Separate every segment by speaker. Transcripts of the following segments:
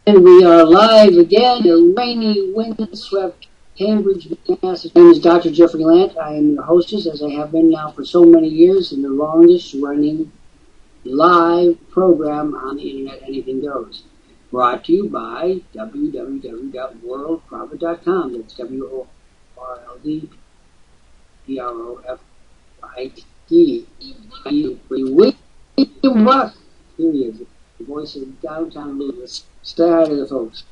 Speaker 1: And we are live again in rainy, windswept Cambridge, Massachusetts. My name is Dr. Jeffrey Lant. I am your hostess, as I have been now for so many years, in the longest running live program on the internet, Anything Goes. Brought to you by www.worldprofit.com. That's WORLDPROFIT. William Buck. Here he is, the voice of downtown Louisville. Say hi to the folks.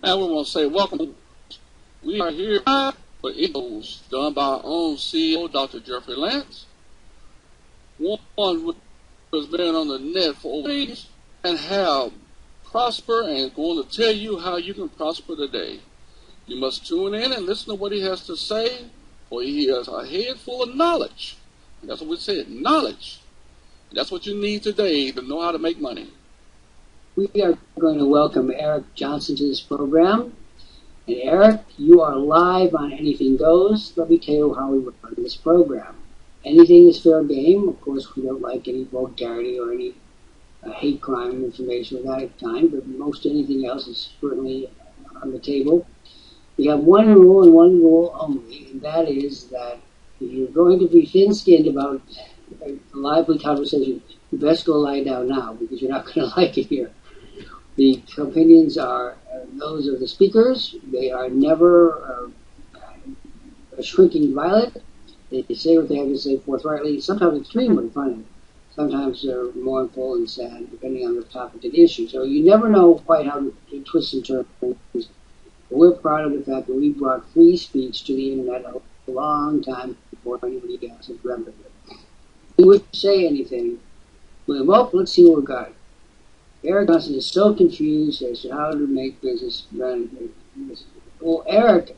Speaker 2: And we want to say welcome. We are here for Eagles, done by our own CEO, Dr. Jeffrey Lant. One who has been on the net for over years and have prospered and going to tell you how you can prosper today. You must tune in and listen to what he has to say, for he has a head full of knowledge. And that's what we said, knowledge. And that's what you need today to know how to make money.
Speaker 1: We are going to welcome Eric Johnson to this program. And Eric, you are live on Anything Goes. Let me tell you how we run this program. Anything is fair game. Of course, we don't like any vulgarity or any hate crime information at that time, but most anything else is certainly on the table. We have one rule and one rule only, and that is that if you're going to be thin-skinned about a lively conversation, you best go lie down now, because you're not going to like it here. The opinions are those of the speakers. They are never a shrinking violet. They say what they have to say forthrightly, sometimes extremely funny. Sometimes they're mournful and sad, depending on the topic of the issue. So you never know quite how to twist and turn. We're proud of the fact that we brought free speech to the internet a long time before anybody else had remembered it. If you would say anything, let's see what we've got. Eric Johnson is so confused as to how to make business run. Well, Eric,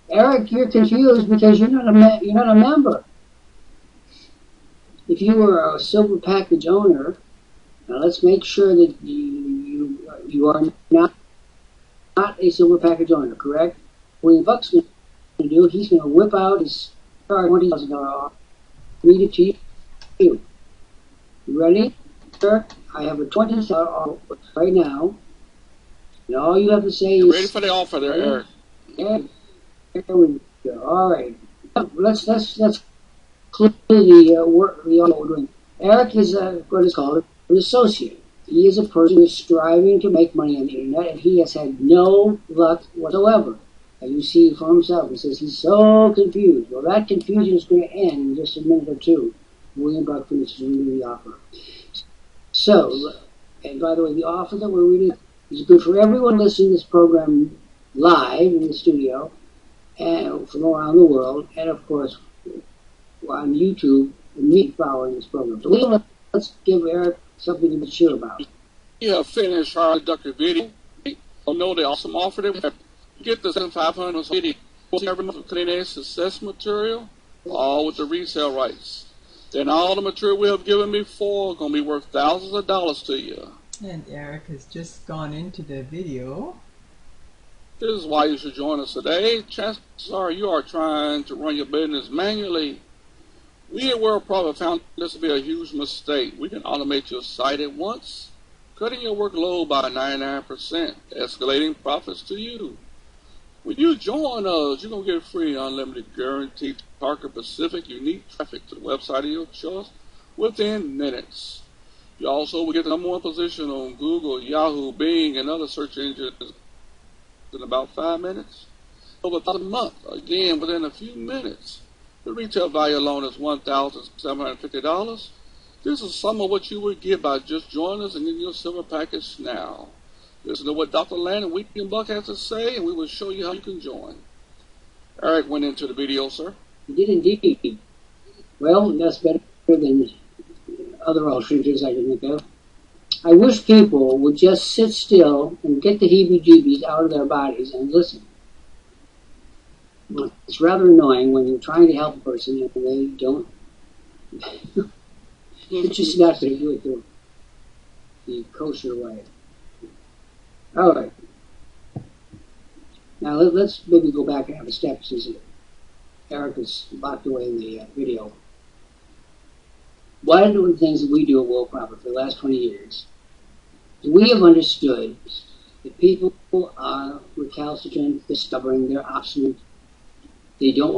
Speaker 1: you're confused because you're not a member. If you were a silver package owner, now let's make sure that you are not a silver package owner, correct? What Buck's going to do, he's going to whip out his $20,000 off. Read it to you. You ready, sir? I have a $20,000 offer right now, and all you have to say is...
Speaker 2: Ready for the offer there, Eric.
Speaker 1: Yeah, here we go. All right. Let's clear the work we're doing. Eric is what is called an associate. He is a person who is striving to make money on the internet, and he has had no luck whatsoever. As you see for himself, he says he's so confused. Well, that confusion is going to end in just a minute or two. William Buck finishes reading the offer. So, and by the way, the offer that we're reading is good for everyone listening to this program live in the studio and from around the world, and of course on YouTube and me following this program. So let's give Eric something to be sure about.
Speaker 2: We have finished our introductory video. You know the awesome offer that we have. Get the 7,500 video every month of cutting edge success material, all with the resale rights. Then all the material we have given before is going to be worth thousands of dollars to you.
Speaker 3: And Eric has just gone into the video.
Speaker 2: This is why you should join us today. Chances are you are trying to run your business manually. We at Worldprofit found this to be a huge mistake. We can automate your site at once, cutting your workload by 99%, escalating profits to you. When you join us, you're going to get free, unlimited, guaranteed, Parker Pacific, unique traffic to the website of your choice within minutes. You also will get the #1 position on Google, Yahoo, Bing, and other search engines in about 5 minutes. Over about a month, again, within a few minutes. The retail value alone is $1,750. This is some of what you would get by just joining us and getting your silver package now. Listen to what Dr. Lant and William Buck has to say, and we will show you how you can join. Eric went into the video, sir.
Speaker 1: He did indeed. Well, that's better than other alternatives I can think of. I wish people would just sit still and get the heebie-jeebies out of their bodies and listen. It's rather annoying when you're trying to help a person and they don't. It's just not going to do it the kosher way. All right. Now let's maybe go back and have a step since Eric is locked away in the video. One of the things that we do at Worldprofit for the last 20 years We have understood that people are recalcitrant, they're stubborn, they're obstinate. They do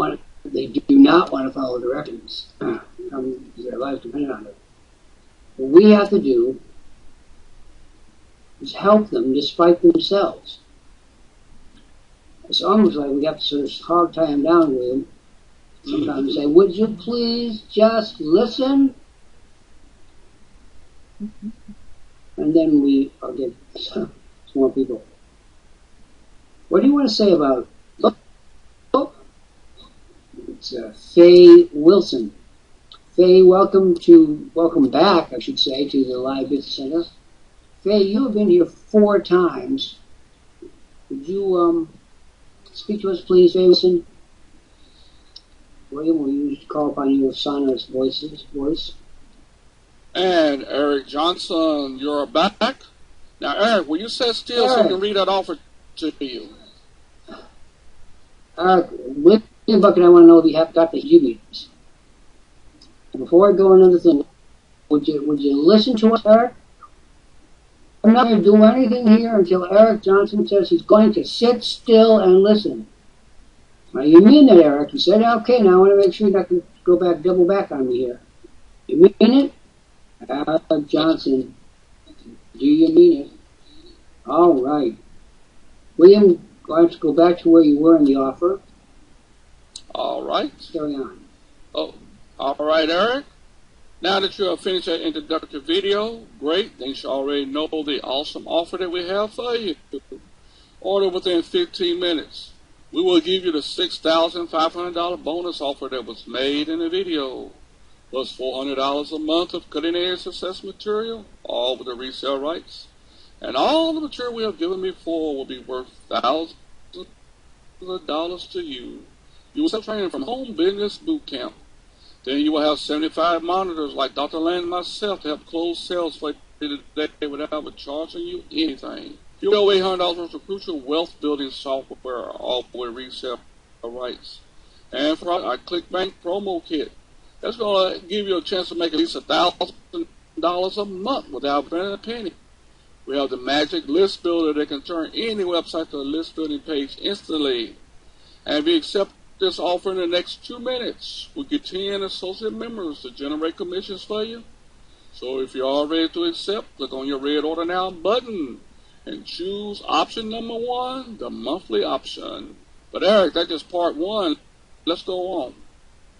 Speaker 1: not want to follow directions. Their lives depend on it. What we have to do is help them despite themselves. It's almost like we have to sort of hog tie them down with them. Sometimes say, would you please just listen? And then I'll get some more people. What do you want to say about it's Faye Wilson. Faye, welcome back, I should say, to the Live Business Center. Faye, you have been here 4 times. Would you speak to us, please, Faye Wilson? William, will you call upon your sonorous voice?
Speaker 2: And Eric Johnson, you're back. Now, Eric, will you sit still so we can read that offer to you?
Speaker 1: Eric, William Buck and I want to know if you have got the Ubis. Before I go another thing, would you listen to us, Eric? I'm not going to do anything here until Eric Johnson says he's going to sit still and listen. Now, you mean that, Eric? You said, okay, now I want to make sure you can go back, double back on me here. You mean it? Eric Johnson, do you mean it? All right. William, let's go back to where you were in the offer.
Speaker 2: All right.
Speaker 1: Carry on.
Speaker 2: Oh, all right, Eric. Now that you have finished that introductory video, great. Then you already know the awesome offer that we have for you. Order within 15 minutes. We will give you the $6,500 bonus offer that was made in the video, plus $400 a month of cutting-edge success material, all with the resale rights. And all the material we have given before will be worth thousands of dollars to you. You will have training from Home Business Boot Camp. Then you will have 75 monitors like Dr. Lant and myself to help close sales for you today without charging you anything. You will pay $800 worth of crucial wealth building software, all with resale rights. And for our ClickBank promo kit, that's going to give you a chance to make at least $1,000 a month without burning a penny. We have the magic list builder that can turn any website to a list building page instantly. And if you accept this offer in the next 2 minutes, we'll get 10 associate members to generate commissions for you. So if you're all ready to accept, click on your red order now button and choose option number 1, the monthly option. But Eric, that's just part 1. Let's go on.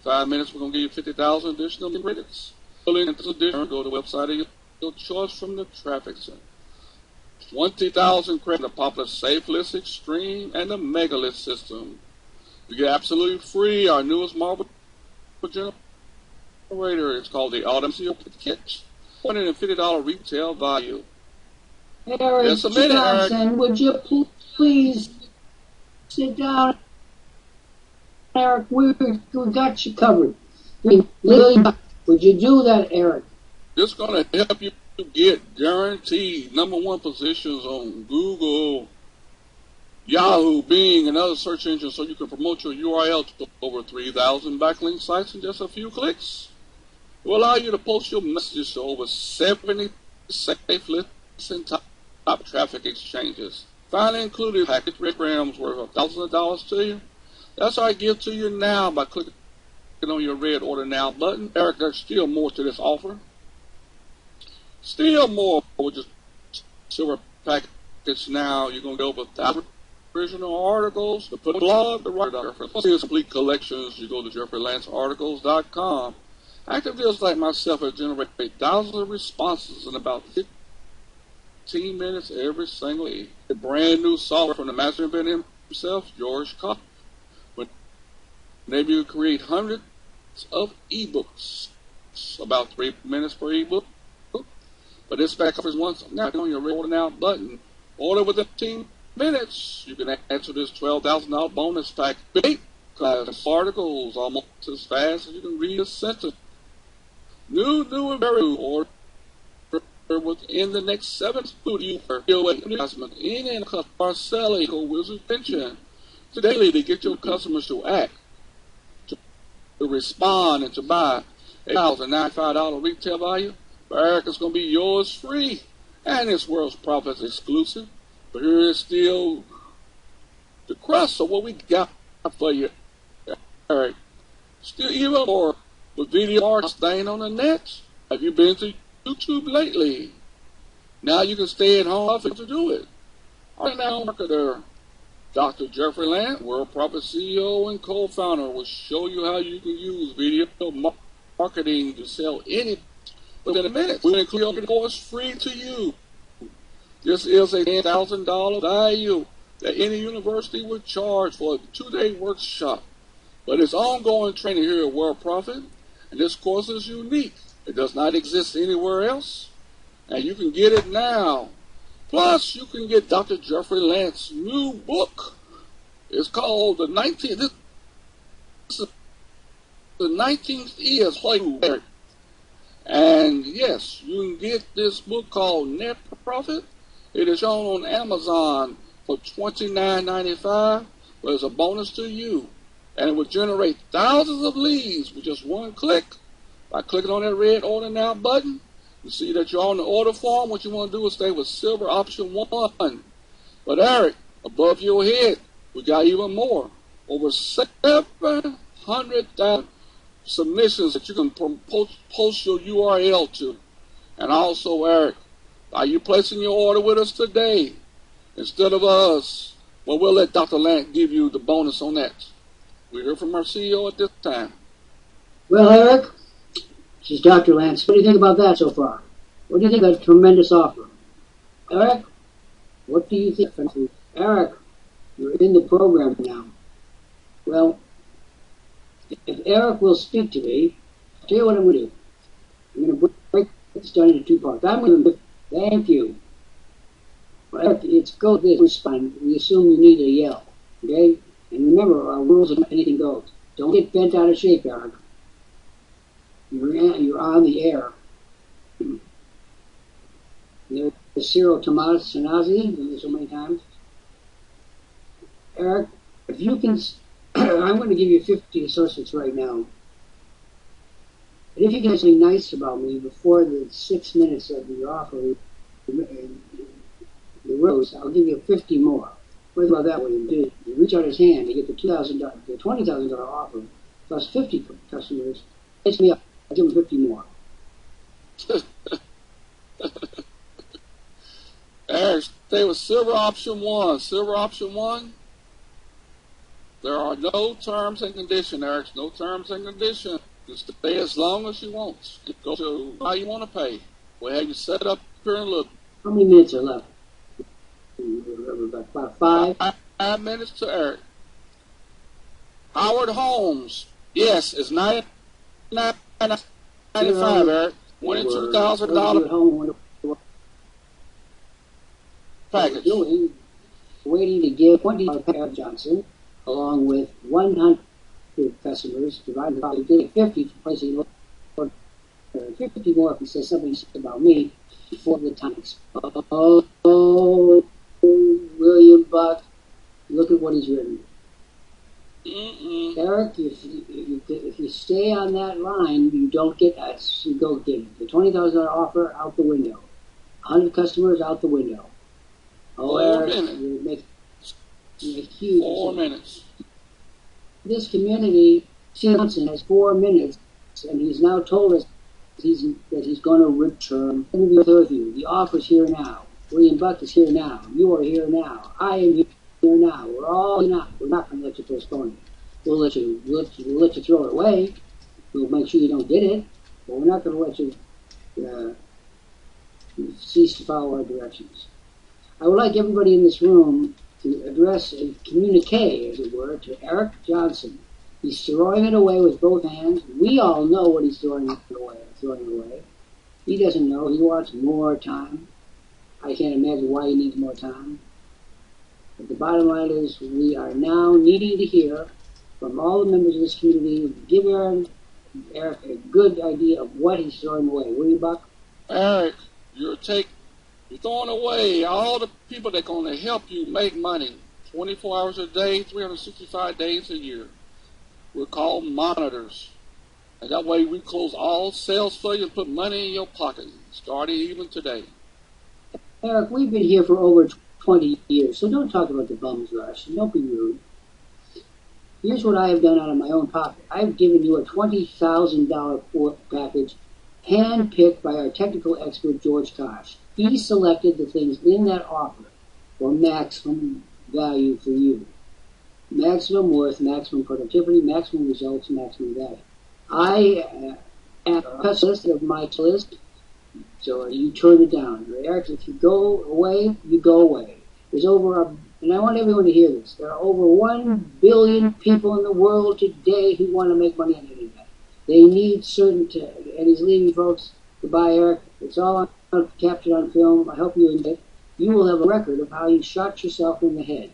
Speaker 2: 5 minutes, we're going to give you 50,000 additional credits. Go to the website of your choice from the traffic center. 20,000 credits, the popular Safelist Extreme and the Megalith system. You get absolutely free our newest marble generator. It's called the Automation Kit. $150 retail value.
Speaker 1: Eric Johnson, would you please sit down? Eric, we got you covered. Would you do that, Eric?
Speaker 2: This is going to help you get guaranteed #1 positions on Google, Yahoo, Bing, and other search engines so you can promote your URL to over 3,000 backlink sites in just a few clicks. It will allow you to post your messages to over 70 Safelist and top traffic exchanges. Finally included package programs worth thousands of dollars to you. That's what I give to you now by clicking on your red order now button. Eric, there's still more to this offer. Still more with just silver package now. You're going to get over 1,000 original articles, to put a blog, to write articles. Plus, here's complete collections. You go to JeffreyLanceArticles.com. Active dealers like myself have generated thousands of responses in about 15 minutes every single day. A brand new software from the master inventor himself, George Cox. Maybe you create hundreds of ebooks, about 3 minutes per ebook. But this back offers once now on your order now button. Order within 15 minutes. You can answer this $12,000 bonus pack. Big class articles almost as fast as you can read a sentence. New and very new. Order within the next 7 studio investment in customer selling with attention. Daily to get your customers to act, to respond, and to buy. $1,095 retail value. Eric is going to be yours free. And it's Worldprofit exclusive. But here is still the crust of what we got for you, Eric. Still even more with video art staying on the net. Have you been to YouTube lately? Now you can stay at home to do it. Our now marketer, Dr. Jeffrey Lant, Worldprofit CEO and co-founder, will show you how you can use video marketing to sell anything within a minute. We'll include your course free to you. This is a $10,000 value that any university would charge for a 2-day workshop. But it's ongoing training here at Worldprofit, and this course is unique. It does not exist anywhere else, and you can get it now. Plus, you can get Dr. Jeffrey Lant's new book. It's called The 19th. This is the 19th year's playbook. And yes, you can get this book called Net Profit. It is shown on Amazon for $29.95, but it's a bonus to you. And it will generate thousands of leads with just one click. By clicking on that red Order Now button, you see that you're on the order form. What you want to do is stay with Silver Option 1. But Eric, above your head, we got even more. Over 700,000 submissions that you can post your URL to. And also, Eric, are you placing your order with us today instead of us? Well, we'll let Dr. Lant give you the bonus on that. We hear from our CEO at this time.
Speaker 1: Well, Eric, this is Dr. Lance. What do you think about that so far? What do you think of that tremendous offer? Eric, what do you think? Eric, you're in the program now. Well, if Eric will speak to me, I'll tell you what I'm going to do. I'm going to break this down into 2 parts. I'm going to thank you. Well, Eric, it's go this respond. We assume you need a yell. Okay? And remember, our rules of anything goes. Don't get bent out of shape, Eric. You're on the air. There's Cyril Tomasi, so many times. Eric, if you can, I'm going to give you 50 associates right now. And if you can say something nice about me before the 6 minutes of the offer, the rose, I'll give you 50 more. What about that way? You reach out his hand to get the $20,000 offer plus 50 customers. It's me up. I'll give him 50 more.
Speaker 2: Eric, stay with Silver Option 1. Silver Option 1, there are no terms and conditions, Eric. No terms and conditions. Just stay as long as you want. Go to how you want to pay. We'll have you set up here and look.
Speaker 1: How many minutes are left? About 5?
Speaker 2: 5 minutes to Eric. Howard Holmes. Yes, it's $99.95, Eric. $22,000 package.
Speaker 1: Waiting to give $20 Johnson, along with 100 customers, divided by 50 for placing 50 more if he says something about me before the time. Oh, William Buck, look at what he's written. Eric, if you stay on that line, you don't get us. You go get the $20,000 offer out the window. 100 customers out the window. Oh, Eric, you make huge.
Speaker 2: 4 minutes.
Speaker 1: This community, Johnson, has 4 minutes, and he's now told us that he's going to return. Let me be clear with you. The offer's here now. William Buck is here now. You are here now. I am here now. We're all here now. We're not going to let you postpone it. We'll let you throw it away. We'll make sure you don't get it, but we're not going to let you cease to follow our directions. I would like everybody in this room to address a communique, as it were, to Eric Johnson. He's throwing it away with both hands. We all know what he's throwing away. He doesn't know. He wants more time. I can't imagine why he needs more time. But the bottom line is we are now needing to hear from all the members of this community, give Eric a good idea of what he's throwing away. Will you, Buck?
Speaker 2: Eric, you're throwing away all the people that are going to help you make money 24 hours a day, 365 days a year. We're called monitors. And that way we close all sales for you and put money in your pocket, starting even today.
Speaker 1: Eric, we've been here for over 20 years, so don't talk about the bums rush. Don't be rude. Here's what I have done out of my own pocket. I've given you a $20,000 package hand-picked by our technical expert, George Kosh. He selected the things in that offer for maximum value for you. Maximum worth, maximum productivity, maximum results, maximum value. I am a pessimist of my list, so you turn it down. Eric, if you go away, you go away. There's and I want everyone to hear this, there are over 1 billion people in the world today who want to make money on the internet. They need certainty. And he's leaving, folks. Goodbye, Eric. It's all captured on film. I hope you enjoy it. You will have a record of how you shot yourself in the head.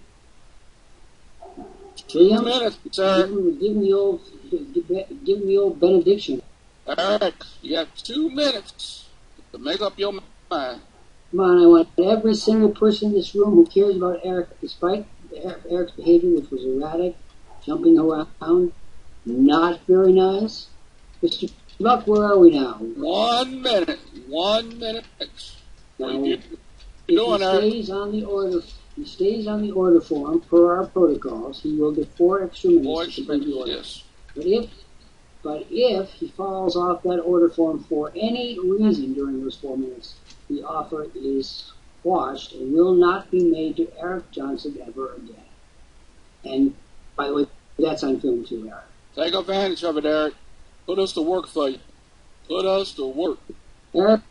Speaker 2: 2 minutes, sir.
Speaker 1: Give him the old benediction.
Speaker 2: Eric, you have 2 minutes to make up your mind.
Speaker 1: Come on, I want every single person in this room who cares about Eric, despite Eric's behavior, which was erratic, jumping around, not very nice. Mr. Buck, where are we now?
Speaker 2: 1 minute. 1 minute.
Speaker 1: Now, if he stays on the order form per our protocols, he will get 4 extra minutes to complete the order.
Speaker 2: Yes.
Speaker 1: But if he falls off that order form for any reason during those 4 minutes, the offer is quashed and will not be made to Eric Johnson ever again. And, by the way, that's on film too, Eric.
Speaker 2: Take advantage of it, Eric. Put us to work for you. Put us to work.
Speaker 1: Eric,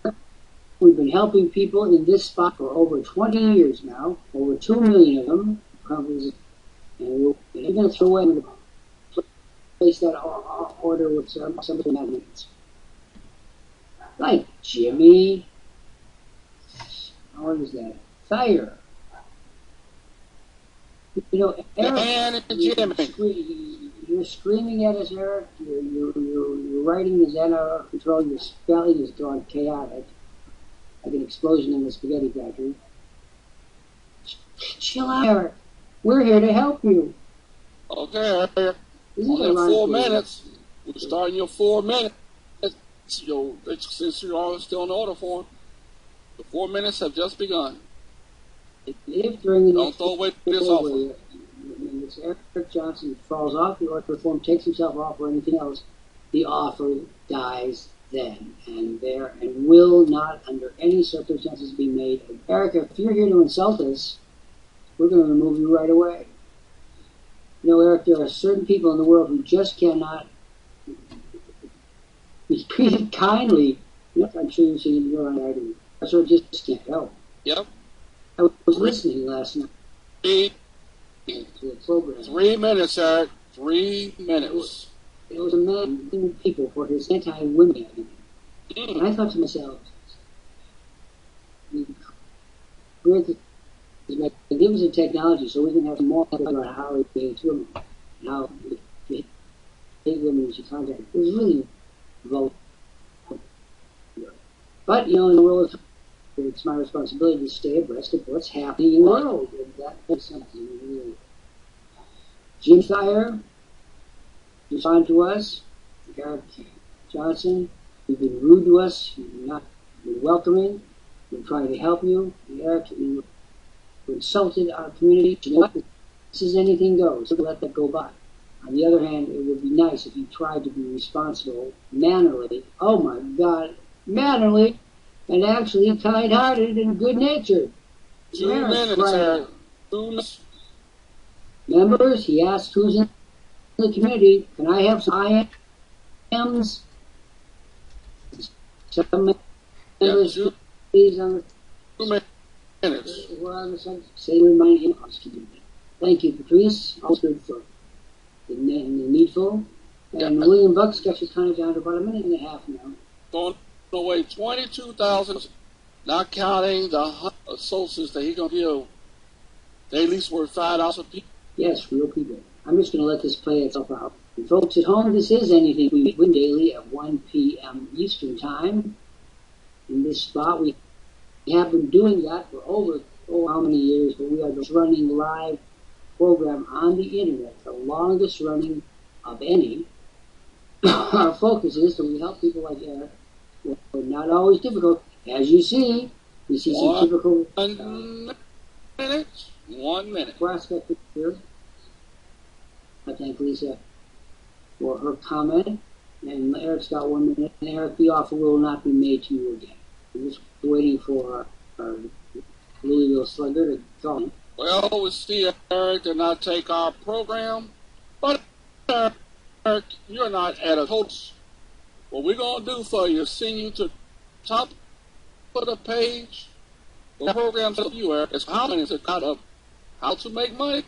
Speaker 1: we've been helping people in this spot for over 20 years now, over 2 million of them, companies, and we're going to throw away and place that order with some of the magnets. Like Jimmy. What is that? Fire. You know, Eric, you're screaming at us, Eric. You're writing this out of control. Your spelling is gone chaotic, like an explosion in the spaghetti factory. Chill out, Eric. We're here to help you.
Speaker 2: Okay, Eric. Only 4 minutes. We're starting your 4 minutes. Since you're all still in order form. The 4 minutes have just begun.
Speaker 1: If during the
Speaker 2: Don't throw away this offer.
Speaker 1: If Eric Johnson falls off the order form, takes himself off or anything else, the offer dies then and there and will not under any circumstances be made. Eric, if you're here to insult us, we're going to remove you right away. You know, Eric, there are certain people in the world who just cannot be treated kindly. I'm sure you've seen it in your own writing. So it just can't help.
Speaker 2: Yep.
Speaker 1: I was listening last night to the program.
Speaker 2: 3 minutes, Eric. 3 minutes.
Speaker 1: It was a man blaming people for his anti-women. And I thought to myself, give us a technology so we can have more about how we behave to women, and how we hate women as you contact. It was really revolting. But, you know, in the world, it's my responsibility to stay abreast of what's happening in the world. And that is something really. Jim Thayer, respond to us. Eric Johnson, you've been rude to us. You've not been welcoming. We're trying to help you. And Eric, you insulted our community. You know what? This is anything goes. So let that go by. On the other hand, it would be nice if you tried to be responsible, mannerly. Oh my God. Mannerly and actually kind-hearted and good-natured.
Speaker 2: 2 minutes, Eric. 2 minutes.
Speaker 1: Members, he asked who's in the community. Can I have some IMs? Some members, please, on the
Speaker 2: 2 minutes.
Speaker 1: We're on the subject. Say remind him. Thank you, Patrice. All good for the needful. And William Buck's got you kind of down to about a minute and a half now.
Speaker 2: Going away 22,000, not counting the associates that he's going to give. They at least worth $5 a piece.
Speaker 1: Yes, real people. I'm just going to let this play itself out. And folks at home, this is Anything We Win daily at 1 p.m. Eastern Time. In this spot, we have been doing that for over how many years, but we are just running live program on the internet, the longest running of any. Our focus is that we help people like Eric. We're not always difficult. As you see, We see some typical
Speaker 2: 1 minute. 1 minute.
Speaker 1: prospect here. I thank Lisa for her comment. And Eric's got 1 minute. And Eric, the offer will not be made to you again. I'm just waiting for our Louisville Slugger to call him.
Speaker 2: Well, we see Eric did not take our program, but Eric, you're not at a total. What we're going to do for you is send you to the top of the page. The program for you, Eric, is how many of how to make money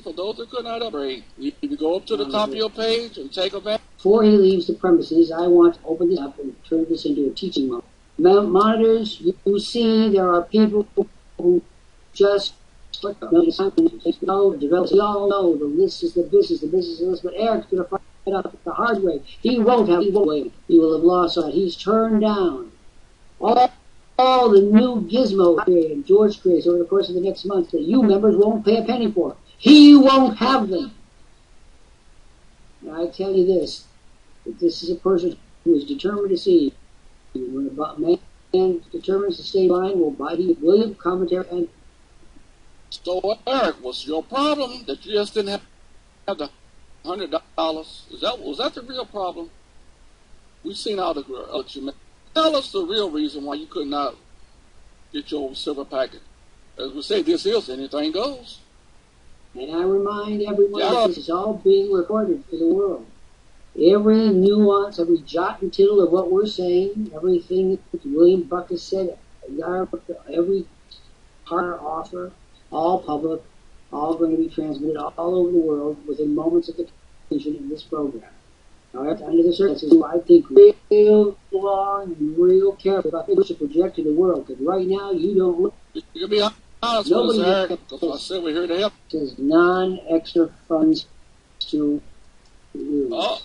Speaker 2: for those that could not upgrade. You can go up to the top of your page and take advantage.
Speaker 1: Before he leaves the premises, I want to open this up and turn this into a teaching moment. Monitors, you see there are people who just developers. We all know this is the business is this, but Eric's going to find out the hard way. He won't wait. He will have lost out. He's turned down all the new gizmo and George creates over the course of the next month that you members won't pay a penny for. He won't have them. Now I tell you this, that this is a person who is determined to see. When a man determines to stay blind, will buy the William commentary and.
Speaker 2: So Eric, what's your problem that you just didn't have the $100? Was that the real problem? We've seen all the girls. Tell us the real reason why you could not get your silver packet. As we say, this is anything goes.
Speaker 1: And I remind everyone that this is all being recorded for the world. Every nuance, every jot and tittle of what we're saying, everything that William Buck has said, every part offer, all public, all going to be transmitted all over the world within moments of the completion of this program. However, under the circumstances, I think real long and real careful about what you project to the world, because right now you don't look.
Speaker 2: You can be honest with us, Eric, because I said we're here to help.
Speaker 1: It says non-extra funds to use.
Speaker 2: Oh.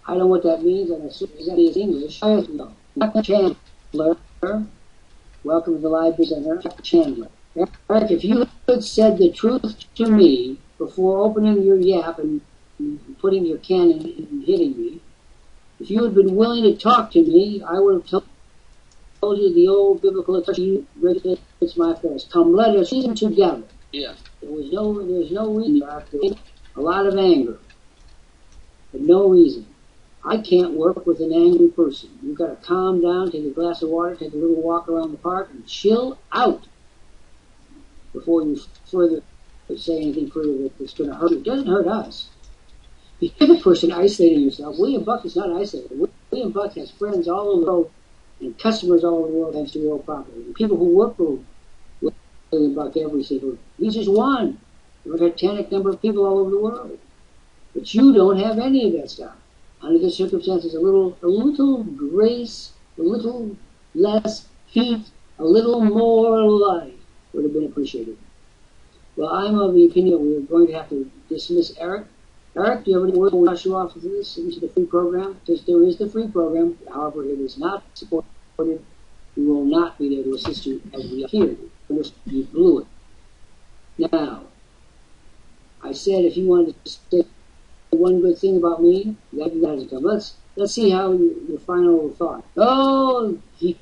Speaker 1: I don't know what that means, and I assume that is English. I don't know. Dr. Chandler, welcome to the live presenter. Dr. Chandler. Eric, if you had said the truth to me before opening your yap and putting your cannon and hitting me, if you had been willing to talk to me, I would have told you the old biblical expression, it's my affairs. Come, let us reason together.
Speaker 2: Yeah.
Speaker 1: There's no reason after a lot of anger. For no reason. I can't work with an angry person. You've got to calm down, take a glass of water, take a little walk around the park, and chill out before you further say anything further that's going to hurt you. It doesn't hurt us. If you're the person isolating yourself, William Buck is not isolated. William Buck has friends all over the world and customers all over the world thanks to Worldprofit. And people who work for William Buck every single day. He's just one. There's a titanic number of people all over the world. But you don't have any of that stuff. Under the circumstances, a little grace, a little less heat, a little more light would have been appreciated. Well, I'm of the opinion we are going to have to dismiss Eric. Eric, do you have any words to wash you off of this into the free program? Because there is the free program. However, it is not supported. We will not be there to assist you as we appear. You blew it. Now, I said if you wanted to say one good thing about me, that has come. Let's see how your final thought. Oh, he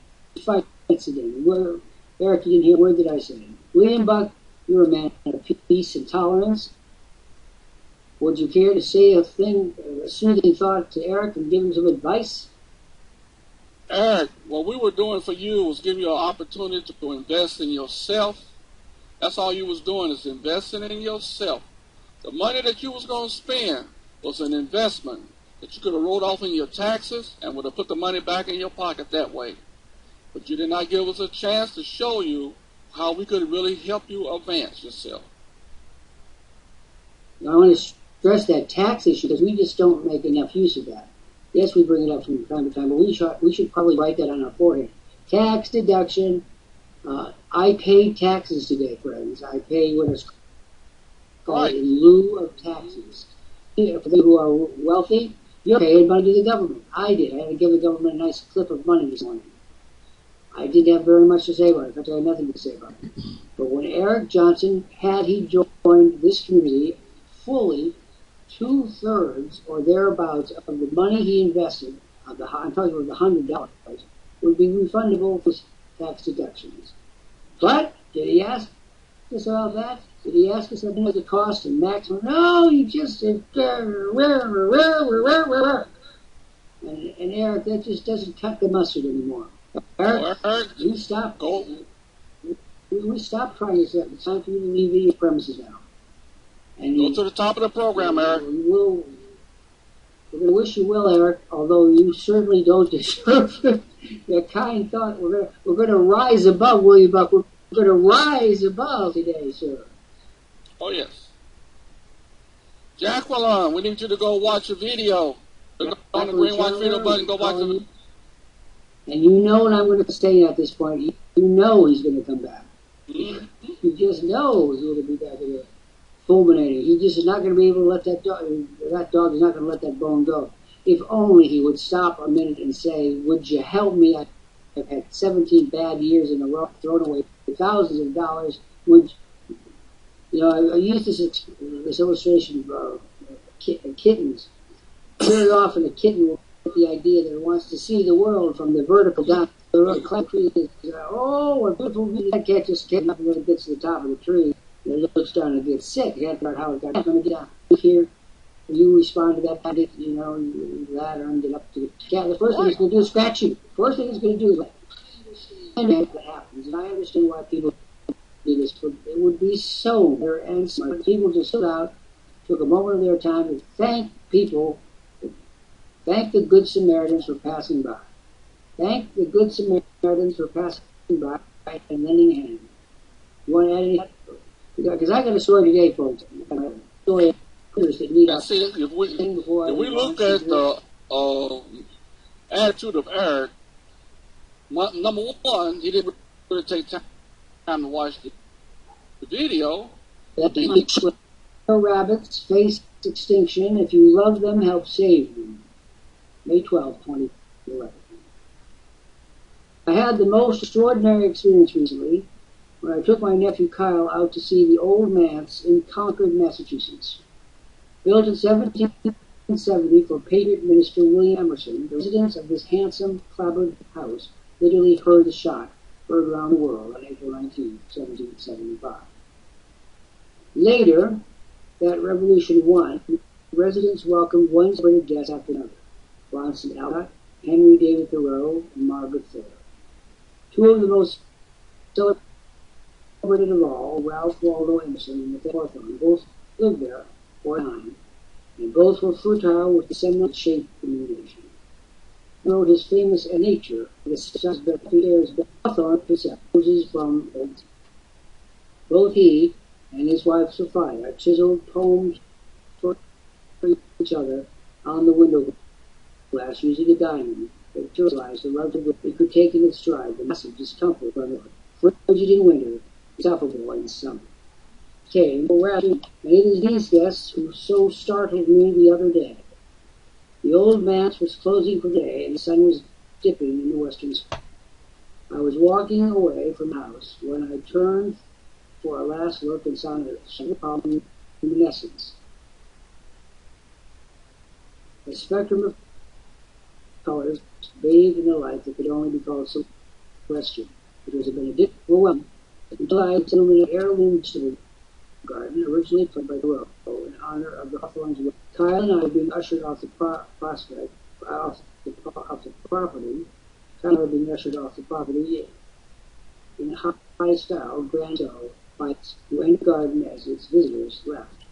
Speaker 1: fights again. Eric, you didn't hear a word that I said. William Buck, you're a man of peace and tolerance. Would you care to say a soothing thought to Eric and give him some advice?
Speaker 2: Eric, what we were doing for you was giving you an opportunity to invest in yourself. That's all you was doing, is investing in yourself. The money that you was going to spend was an investment that you could have wrote off in your taxes and would have put the money back in your pocket that way. But you did not give us a chance to show you how we could really help you advance yourself.
Speaker 1: I want to stress that tax issue because we just don't make enough use of that. Yes, we bring it up from time to time, but we should probably write that on our forehead. Tax deduction. I pay taxes today, friends. I pay what is called in lieu of taxes. For those who are wealthy, you're paying money to the government. I did. I had to give the government a nice clip of money this morning. I didn't have very much to say about it. In fact, I had nothing to say about it. But when Eric Johnson, had he joined this community, fully 2/3 or thereabouts of the money he invested, I'm talking about the $100, would be refundable for tax deductions. But did he ask us all that? Did he ask us something like the cost and maximum? No, he just said, and Eric, that just doesn't cut the mustard anymore. Eric, you stop. We stopped trying this out. It's time for you to leave your premises now. And
Speaker 2: go to the top of the program, Eric.
Speaker 1: We're going to wish you well, Eric, although you certainly don't deserve your kind thought. We're going to rise above, William Buck. We're going to rise above today, sir.
Speaker 2: Oh, yes. Jacqueline, we need you to go watch a video. Click on the green white video button, go watch the video.
Speaker 1: And you know what I'm going to say at this point. You know he's going to come back.
Speaker 2: Mm-hmm.
Speaker 1: You just know he's going to be back again. Fulminating. He just is not going to be able to let that dog is not going to let that bone go. If only he would stop a minute and say, would you help me? I've had 17 bad years in a row, thrown away thousands of dollars. I use this illustration of kittens. Very often a kitten will get the idea that it wants to see the world from the vertical down. The tree is, oh, a beautiful view. That cat just gets up and then it gets to the top of the tree. And it looks down and gets sick. You can't figure out how it got going to get down here. You respond to that, that and get up to the cat. The first thing it's going to do is scratch you. First thing it's going to do is and that happens. And I understand why people do this, but it would be so better and smart. People just stood out, took a moment of their time to thank people, thank the Good Samaritans for passing by. Thank the Good Samaritans for passing by and lending a hand. You want to add anything? Because I got a story today, folks. A story of that need us.
Speaker 2: If we look at the attitude of Eric, number one, he didn't really take time to watch the video.
Speaker 1: Rabbits face extinction. If you love them, help save them. May 12, 2011. I had the most extraordinary experience recently when I took my nephew Kyle out to see the old manse in Concord, Massachusetts. Built in 1770 for Patriot Minister William Emerson, the residents of this handsome, clapboard house literally heard the shot heard around the world on April 19, 1775. Later, that revolution won, residents welcomed one celebrated guest after another. Bronson Alcott, Henry David Thoreau, and Margaret Fuller. Two of the most celebrated of all, Ralph Waldo Emerson and Nathaniel Hawthorne, both lived there for a time, and both were fertile with the seminal shape of the nation. He wrote his famous Nature, the sons of Hawthorne himself, poses from both he and his wife Sophia chiseled poems for each other on the window glass using a diamond that visualized the love of which it could take in its stride the massive discomfort from the frigid in winter, insufferable in summer. Came, and it is these guests who so startled me the other day. The old manse was closing for the day, and the sun was dipping in the western sky. I was walking away from the house when I turned for a last look and saw a solar luminescence. A spectrum of colors bathed in the light that could only be called celestial. It was a benedict overwhelming until I illuminated an heirloom vegetable garden originally planted by Thoreau in honor of the Hawthorne's wife. Kyle and I were being ushered off the property. Kyle were being ushered off the property in a high style, grand show, fights who entered the garden as its visitors left.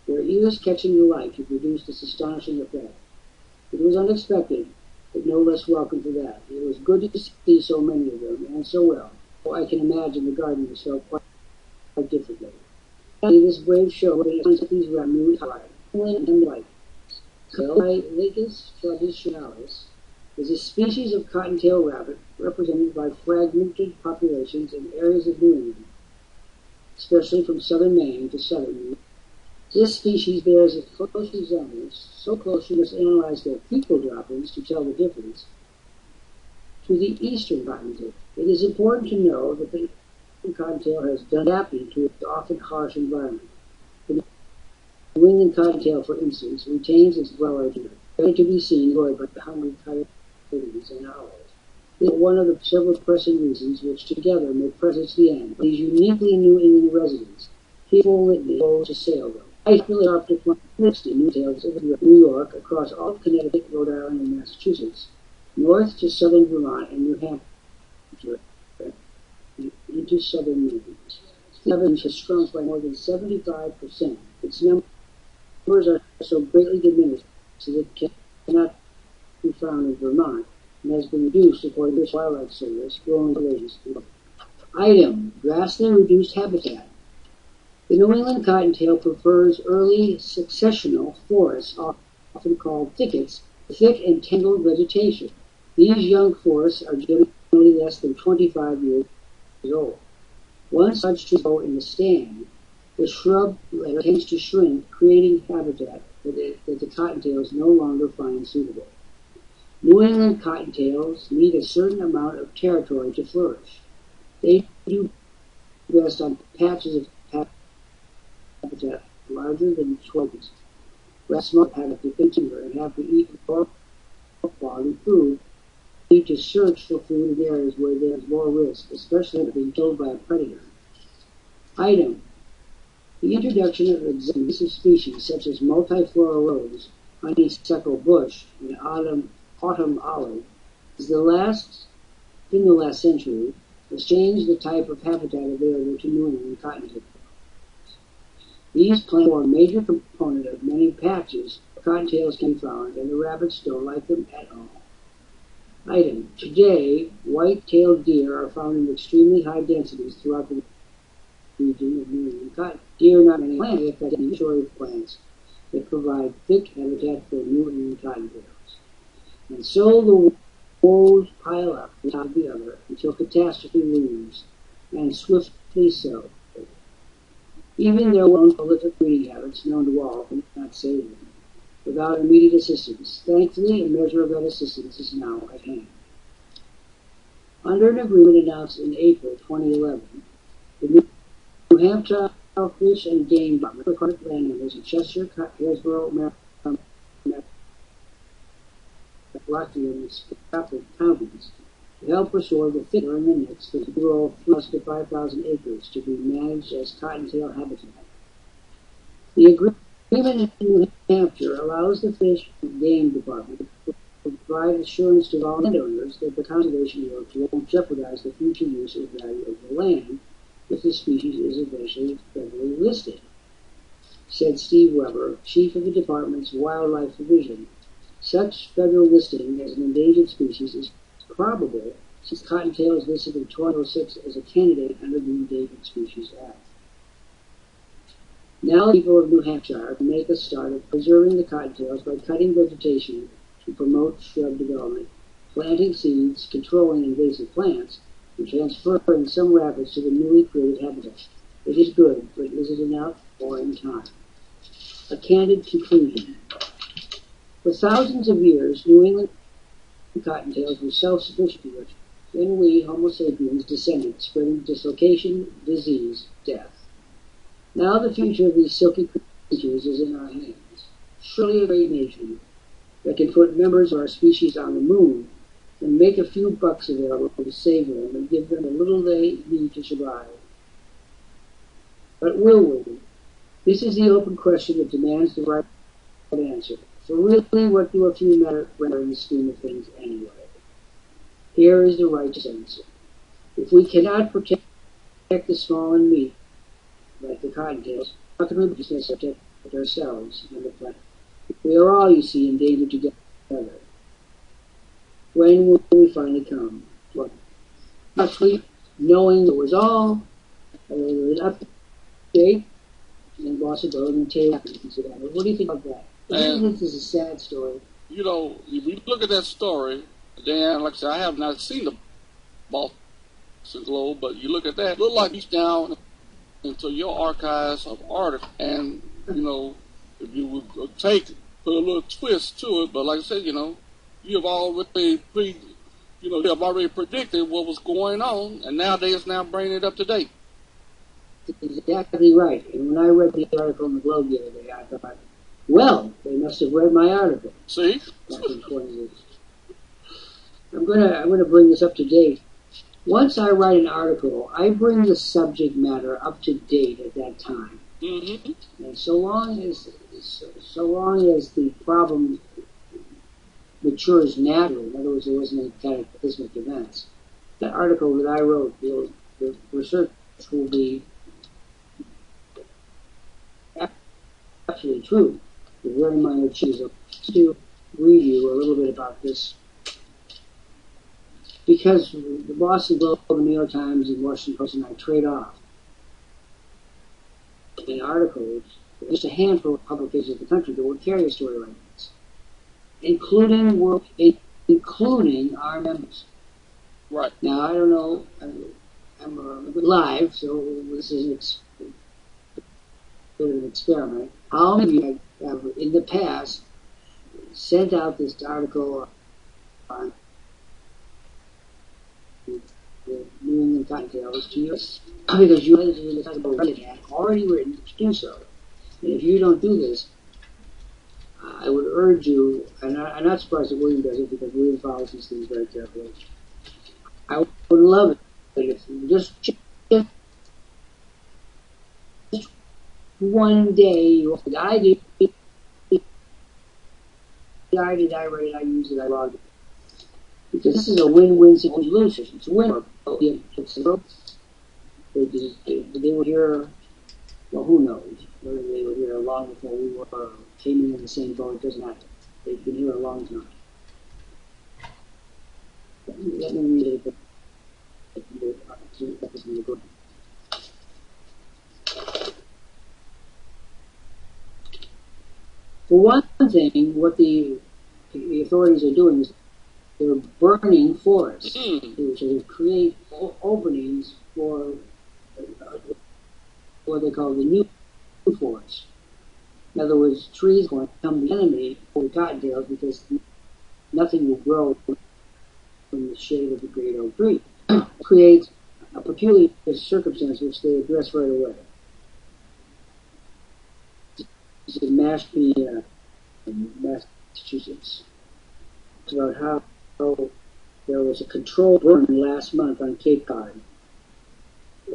Speaker 1: Their ears catching the light to produce this astonishing effect. It was unexpected, but no less welcome for that. It was good to see so many of them, and so well. Oh, I can imagine the garden was felt quite differently. This brave show of these revenue and light. Lacus traditionalis is a species of cottontail rabbit represented by fragmented populations in areas of New England, especially from southern Maine to southern New York. This species bears a close resemblance, so close you must analyze their fecal droppings to tell the difference, to the eastern cottontail. It is important to know that the cottontail has adapted to its often harsh environment. The New England cottontail, for instance, retains its dweller ready to be seen by the hungry coyotes and owls. is one of the several pressing reasons which together make presence the end. These uniquely New England residents, full litany goes to sail them. I feel up to 60 new tales of New York, across all of Connecticut, Rhode Island, and Massachusetts, north to southern Vermont and New Hampshire, into southern Maine. Seven has shrunk by more than 75%. Its numbers are so greatly diminished that it cannot be found in Vermont and has been reduced according to the Wildlife Service, growing relations. Item: vastly reduced habitat. The New England cottontail prefers early successional forests, often called thickets, thick and tangled vegetation. These young forests are generally less than 25 years old. Once such trees grow in the stand, the shrub layer tends to shrink, creating habitat that the cottontails no longer find suitable. New England cottontails need a certain amount of territory to flourish. They do best on patches of habitat larger than 12 inches. Rats small habitat to timber and have to eat more quality food. They need to search for food in areas where there is more risk, especially if being killed by a predator. Item: the introduction of invasive species such as multiflora rose, honeysuckle bush, and autumn olive is in the last century, has changed the type of habitat available to New England cottontails. These plants are a major component of many patches where cottontails can be found, and the rabbits don't like them at all. Item: today, white-tailed deer are found in extremely high densities throughout the region of New England cotton. Deer are not many plants, but inventory plants that provide thick habitat for New England cottontails. And so the woes pile up one top of the other until catastrophe looms, and swiftly so. Even their own prolific breeding habits, known to all, cannot save them. Without immediate assistance, thankfully, a measure of that assistance is now at hand. Under an agreement announced in April 2011, the New Hampshire Fish and Game Department required landowners in Chester, Hillsborough, Maryland, Rockingham, and Stratford counties to help restore the thicker in the mix that would grow 3,000 to 5,000 acres to be managed as cottontail habitat. The agreement in New Hampshire allows the Fish and Game Department to provide assurance to all landowners that the conservation work won't jeopardize the future use or value of the land if the species is eventually federally listed, said Steve Weber, chief of the department's wildlife division. Such federal listing as an endangered species is probable since cottontail is listed in 2006 as a candidate under the Endangered Species Act. Now the people of New Hampshire can make a start of preserving the cottontails by cutting vegetation to promote shrub development, planting seeds, controlling invasive plants, and transferring some rabbits to the newly created habitat. It is good, but is it enough or in time? A candid conclusion. For thousands of years, New England cottontails were self-sufficient, then we, Homo sapiens, descended, spreading dislocation, disease, death. Now the future of these silky creatures is in our hands. Surely a great nation that can put members of our species on the moon and make a few bucks available to save them and give them the little they need to survive. But will we? This is the open question that demands the right answer. So really, what do a few matter in the scheme of things anyway? Here is the righteous answer. If we cannot protect the small and meek, like the cottontails, how can we just protect ourselves and the planet? We are all, you see, endangered together. When will we finally come? What? Actually, knowing it was all, an update, and boss it and tell you what do you think of that? This is a sad story.
Speaker 2: You know, if you look at that story, Dan, like I said, I have not seen the Boston Globe, but you look at that, it look like he's down into your archives of articles, and, you know, if you would put a little twist to it, but like I said, you know, you have already predicted what was going on, and now they is now bringing it up to date.
Speaker 1: Exactly right. And when I read the article in the Globe the other day, I thought, well, they must have read my article.
Speaker 2: See?
Speaker 1: Back in 20 years. I'm gonna bring this up to date. Once I write an article, I bring the subject matter up to date at that time.
Speaker 2: Mm-hmm.
Speaker 1: And so long as the problem matures naturally, in other words, there wasn't any cataclysmic events, the article that I wrote, the research will be absolutely true. The very minor changes. To read you a little bit about this, because the Boston Globe, the New York Times, and Washington Post and I trade off in articles. Just a handful of publications in the country that will carry a story like this, including our members.
Speaker 2: Right.
Speaker 1: Now, I don't know, I'm live, so this is a bit of an experiment. How many of you have, in the past, sent out this article on the New England cottontails to you? Because you had already written to do so. And if you don't do this, I would urge you, and I'm not surprised that William does it, because William follows these things very carefully. I would love it if you just one day, I did, I write it, I use it, I log it. Because this is a win-win situation. It's a win. They were here, well, who knows? Whether they were here long before we came in the same boat, it doesn't matter. They've been here a long time. Let me read it. For one thing, what the authorities are doing is they're burning forests to create openings for what they call the new forest. In other words, trees will become the enemy for the cottontails because nothing will grow from the shade of the great oak tree. It creates a peculiar circumstance which they address right away. This is Mashpee, Massachusetts. It's about how there was a controlled burn last month on Cape Cod,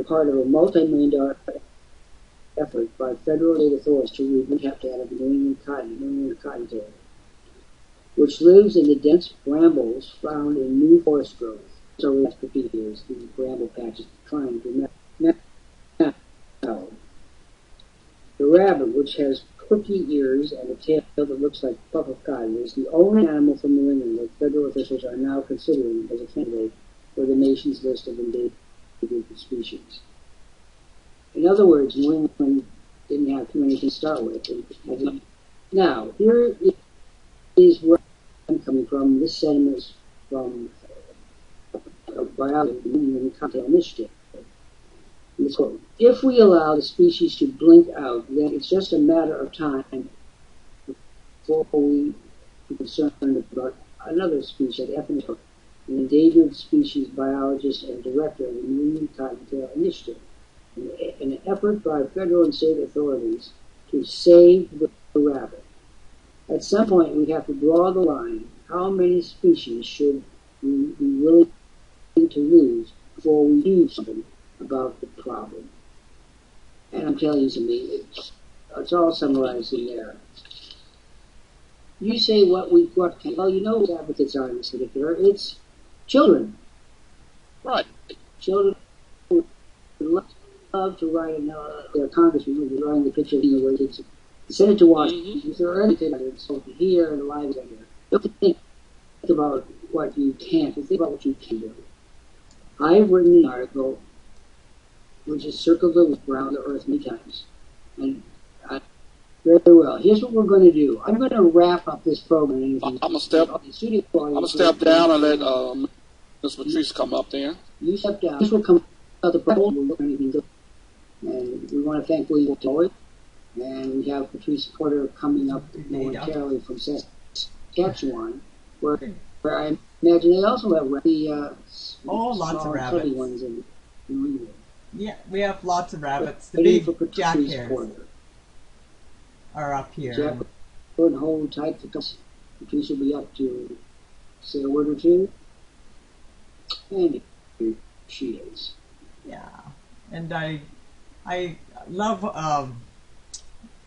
Speaker 1: part of a multi-million-dollar effort by federal state authorities to remove the habitat of the New England cottontail, which lives in the dense brambles found in new forest growth. So the last 50 years, the bramble patches declined dramatically. The rabbit, which has crooked ears and a tail that looks like a puff of cotton, is the only animal from New England that federal officials are now considering as a candidate for the nation's list of endangered species. In other words, New England didn't have too many to start with. Now, here is where I'm coming from. This sentiment is from biology, the New England Cottontail Initiative. Quote, if we allow the species to blink out, then it's just a matter of time before we be concerned about another species, an endangered species biologist and director of the New England Cottontail Initiative, in an effort by federal and state authorities to save the rabbit. At some point, we have to draw the line. How many species should we be willing to lose before we do something about the problem? And I'm telling you something, it's all summarized in there. You say what well, you know what advocates are in this particular. It's children.
Speaker 2: Right.
Speaker 1: Children would love to write their congressman would be drawing the picture of the way kids send it to Washington. If there are anything that's here and alive here, don't think about what you can't, think about what you can do. I've written an article which has circled around the earth many times. And very well. Here's what we're going to do. I'm going to wrap up this program.
Speaker 2: I'm going to step down and let Ms. Patrice come up there.
Speaker 1: You step down. This will come out the program. And we want to thank William Toy. And we have Patrice Porter coming up momentarily from Saskatchewan, where I imagine they also have the
Speaker 3: lots of rabbits.
Speaker 1: Ones in New England.
Speaker 3: Yeah, we have lots of rabbits. The big jack hares are up here.
Speaker 1: Jack, hold tight because Patrice will be up to say a word or two. And she is.
Speaker 3: Yeah, and I love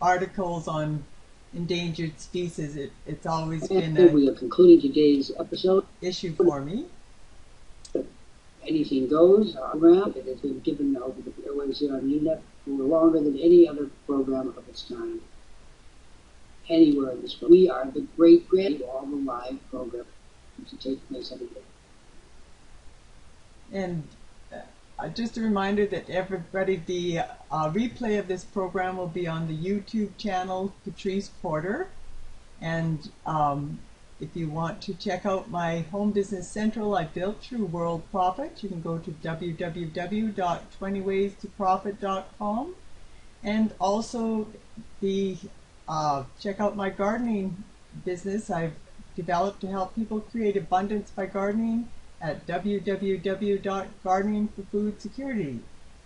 Speaker 3: articles on endangered species. It's always been
Speaker 1: we are concluding today's episode
Speaker 3: issue for me.
Speaker 1: Anything Goes, our program that has been given over the airwaves here on the internet for longer than any other program of its time anywhere in this world. We are the great grand of all the live programs to take place every day.
Speaker 3: And just a reminder that everybody, the replay of this program will be on the YouTube channel Patrice Porter. And if you want to check out my Home Business Central I built through Worldprofit, you can go to www.20waystoprofit.com, and also check out my gardening business I've developed to help people create abundance by gardening at www.gardeningforfoodsecurity.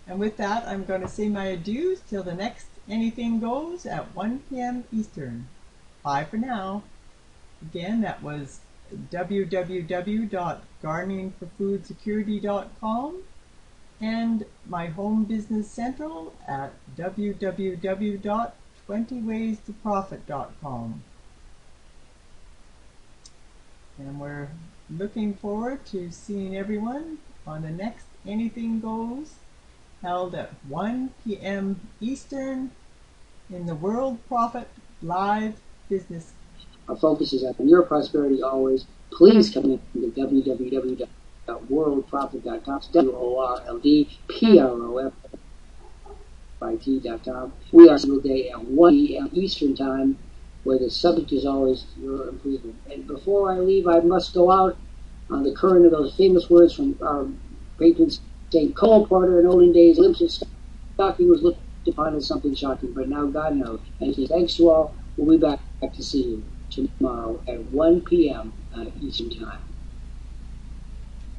Speaker 3: And with that, I'm going to say my adieus till the next Anything Goes at 1 p.m. Eastern. Bye for now. Again, that was www.gardeningforfoodsecurity.com and my Home Business Central at www.20waystoprofit.com. And we're looking forward to seeing everyone on the next Anything Goes, held at 1 p.m. Eastern in the Worldprofit Live Business.
Speaker 1: Our focus is on your prosperity always. Please come in to www.worldprofit.com, WORLDPROFIT.com. We are single day at 1 p.m. Eastern Time, where the subject is always your improvement. And before I leave, I must go out on the current of those famous words from our patron St. Cole Porter. In olden days, glimpse of stocking was looked upon as something shocking, but now God knows. And thanks to all. We'll be back to see you tomorrow at 1 p.m. Eastern Time.